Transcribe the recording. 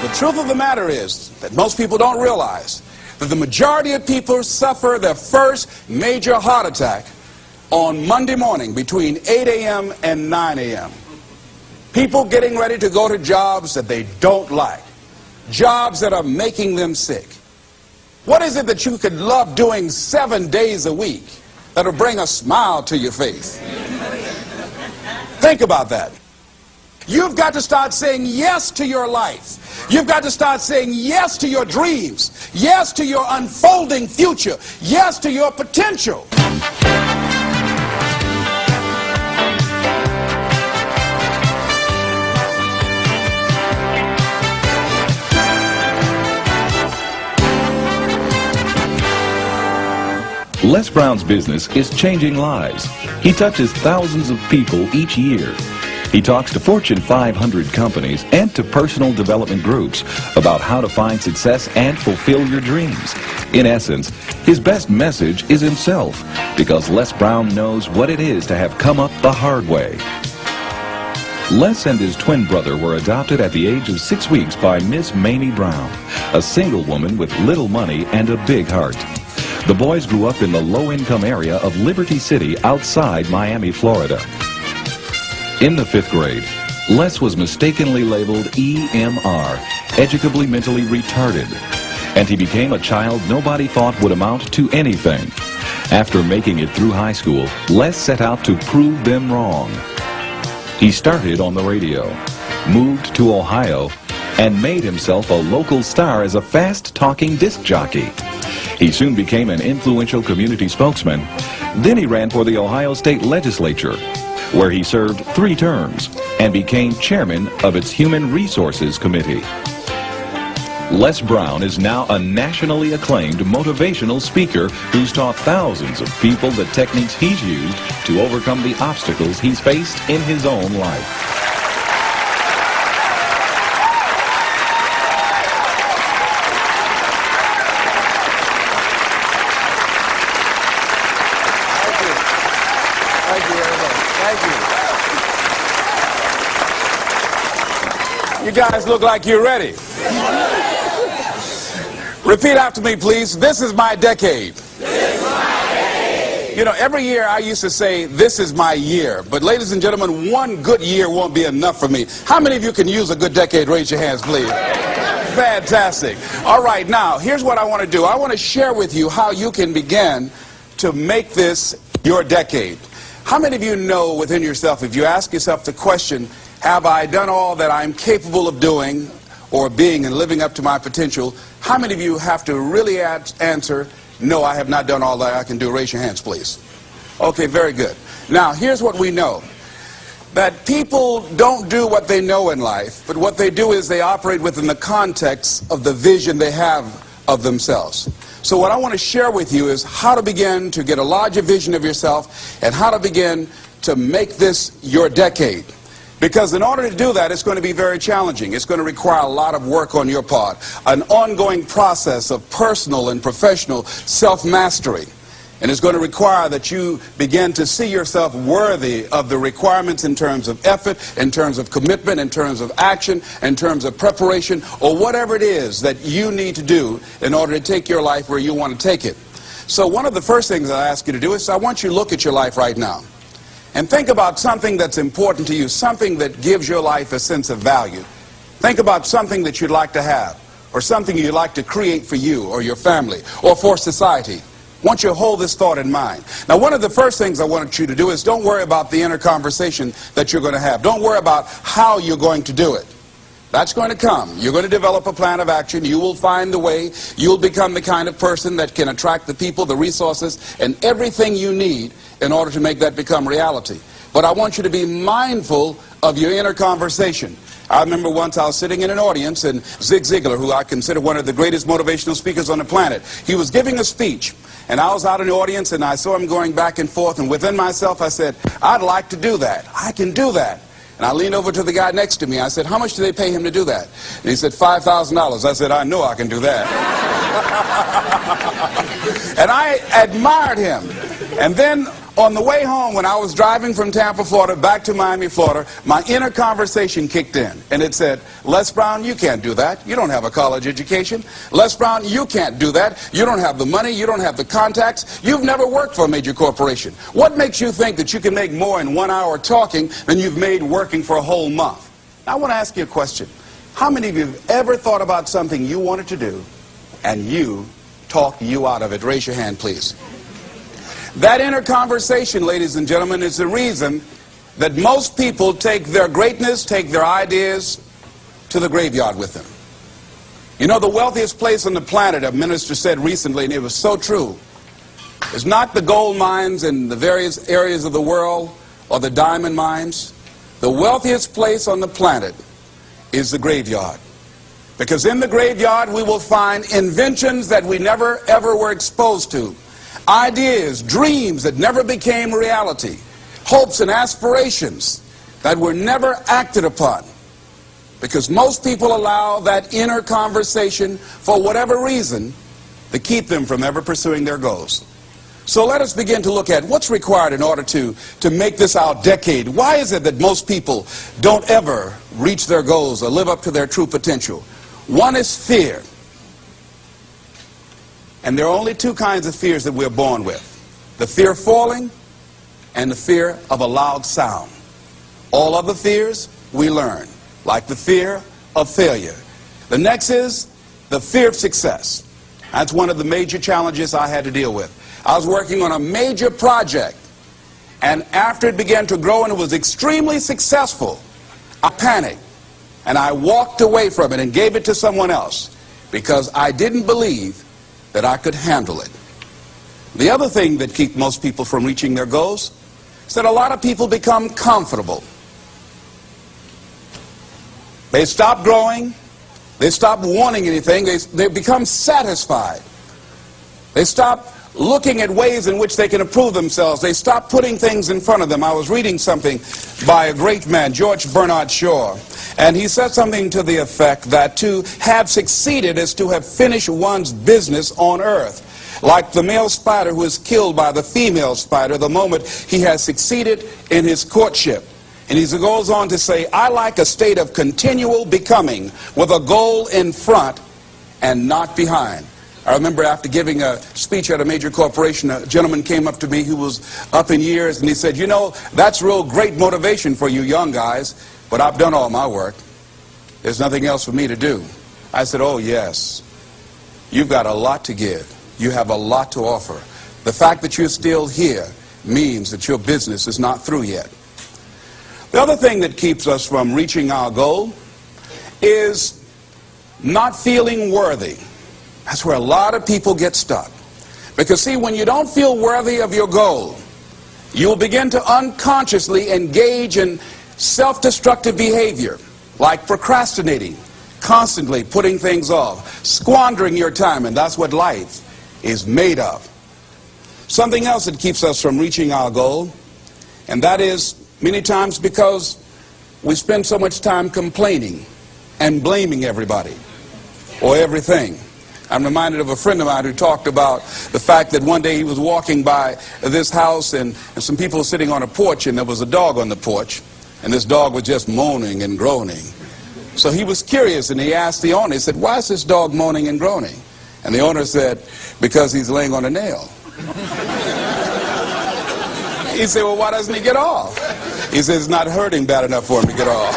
The truth of the matter is that most people don't realize that the majority of people suffer their first major heart attack on Monday morning between 8 a.m. and 9 a.m. People getting ready to go to jobs that they don't like, jobs that are making them sick. What is it that you could love doing 7 days a week that'll bring a smile to your face? Think about that. You've got to start saying yes to your life. You've got to start saying yes to your dreams, yes to your unfolding future, yes to your potential. Les Brown's business is changing lives. He touches thousands of people each year. He talks to Fortune 500 companies and to personal development groups about how to find success and fulfill your dreams. In essence, his best message is himself, because Les Brown knows what it is to have come up the hard way. Les and his twin brother were adopted at the age of 6 weeks by Miss Mamie Brown, a single woman with little money and a big heart. The boys grew up in the low-income area of Liberty City outside Miami, Florida. In the 5th grade, Les was mistakenly labeled EMR, educably mentally retarded, and he became a child nobody thought would amount to anything. After making it through high school, Les set out to prove them wrong. He started on the radio, moved to Ohio, and made himself a local star as a fast-talking disc jockey. He soon became an influential community spokesman. Then he ran for the Ohio State Legislature, where he served 3 terms and became chairman of its Human Resources Committee. Les Brown is now a nationally acclaimed motivational speaker who's taught thousands of people the techniques he's used to overcome the obstacles he's faced in his own life. You guys look like you're ready. Repeat after me, please. This is my decade. This is my decade. You know, every year I used to say, this is my year. But ladies and gentlemen, one good year won't be enough for me. How many of you can use a good decade? Raise your hands, please. Fantastic. All right, now, here's what I want to do. I want to share with you how you can begin to make this your decade. How many of you know within yourself, if you ask yourself the question, have I done all that I'm capable of doing or being and living up to my potential? How many of you have to really answer, no, I have not done all that I can do? Raise your hands, please. Okay, very good. Now, here's what we know. That people don't do what they know in life, but what they do is they operate within the context of the vision they have of themselves. So what I want to share with you is how to begin to get a larger vision of yourself and how to begin to make this your decade. Because in order to do that, it's going to be very challenging. It's going to require a lot of work on your part, an ongoing process of personal and professional self-mastery. And it's going to require that you begin to see yourself worthy of the requirements in terms of effort, in terms of commitment, in terms of action, in terms of preparation, or whatever it is that you need to do in order to take your life where you want to take it. So one of the first things I ask you to do is I want you to look at your life right now. And think about something that's important to you, something that gives your life a sense of value. Think about something that you'd like to have, or something you'd like to create for you or your family or for society. I want you to hold this thought in mind. Now, one of the first things I want you to do is don't worry about the inner conversation that you're going to have. Don't worry about how you're going to do it. That's going to come. You're going to develop a plan of action. You will find the way. You'll become the kind of person that can attract the people, the resources, and everything you need in order to make that become reality. But I want you to be mindful of your inner conversation. I remember once I was sitting in an audience, and Zig Ziglar, who I consider one of the greatest motivational speakers on the planet, he was giving a speech. And I was out in the audience, and I saw him going back and forth, and within myself I said, I'd like to do that. I can do that. And I leaned over to the guy next to me. I said, how much do they pay him to do that? And he said, $5,000. I said, I know I can do that. And I admired him. And then On the way home, when I was driving from Tampa, Florida, back to Miami, Florida, my inner conversation kicked in. And it said, Les Brown, you can't do that. You don't have a college education. Les Brown, you can't do that. You don't have the money. You don't have the contacts. You've never worked for a major corporation. What makes you think that you can make more in 1 hour talking than you've made working for a whole month? Now, I want to ask you a question. How many of you have ever thought about something you wanted to do and you talked you out of it? Raise your hand, please. That inner conversation, ladies and gentlemen, is the reason that most people take their greatness, take their ideas to the graveyard with them. You know, the wealthiest place on the planet, a minister said recently, and it was so true, is not the gold mines in the various areas of the world or the diamond mines. The wealthiest place on the planet is the graveyard. Because in the graveyard we will find inventions that we never ever were exposed to. Ideas, dreams that never became reality, hopes and aspirations that were never acted upon. Because most people allow that inner conversation, for whatever reason, to keep them from ever pursuing their goals. So let us begin to look at what's required in order to make this our decade. Why is it that most people don't ever reach their goals or live up to their true potential? One is fear. And there are only two kinds of fears that we're born with. The fear of falling and the fear of a loud sound. All other fears we learn, like the fear of failure. The next is the fear of success. That's one of the major challenges I had to deal with. I was working on a major project, and after it began to grow and it was extremely successful, I panicked and I walked away from it and gave it to someone else because I didn't believe that I could handle it. The other thing that keeps most people from reaching their goals is that a lot of people become comfortable. They stop growing. They stop wanting anything. They become satisfied. They stop looking at ways in which they can improve themselves. They stop putting things in front of them. I was reading something by a great man, George Bernard Shaw, and he said something to the effect that to have succeeded is to have finished one's business on earth. Like the male spider who is killed by the female spider the moment he has succeeded in his courtship. And he goes on to say, I like a state of continual becoming with a goal in front and not behind. I remember after giving a speech at a major corporation, a gentleman came up to me who was up in years, and he said, you know, that's real great motivation for you young guys, but I've done all my work. There's nothing else for me to do. I said, oh yes, you've got a lot to give. You have a lot to offer. The fact that you're still here means that your business is not through yet. The other thing that keeps us from reaching our goal is not feeling worthy. That's where a lot of people get stuck. Because see, when you don't feel worthy of your goal, you'll begin to unconsciously engage in self-destructive behavior, like procrastinating, constantly putting things off, squandering your time, and that's what life is made of. Something else that keeps us from reaching our goal, and that is many times because we spend so much time complaining and blaming everybody or everything. I'm reminded of a friend of mine who talked about the fact that one day he was walking by this house and some people were sitting on a porch, and there was a dog on the porch, and this dog was just moaning and groaning. So he was curious, and he asked the owner, he said, why is this dog moaning and groaning? And the owner said, because he's laying on a nail. He said, well, why doesn't he get off? He said, it's not hurting bad enough for him to get off.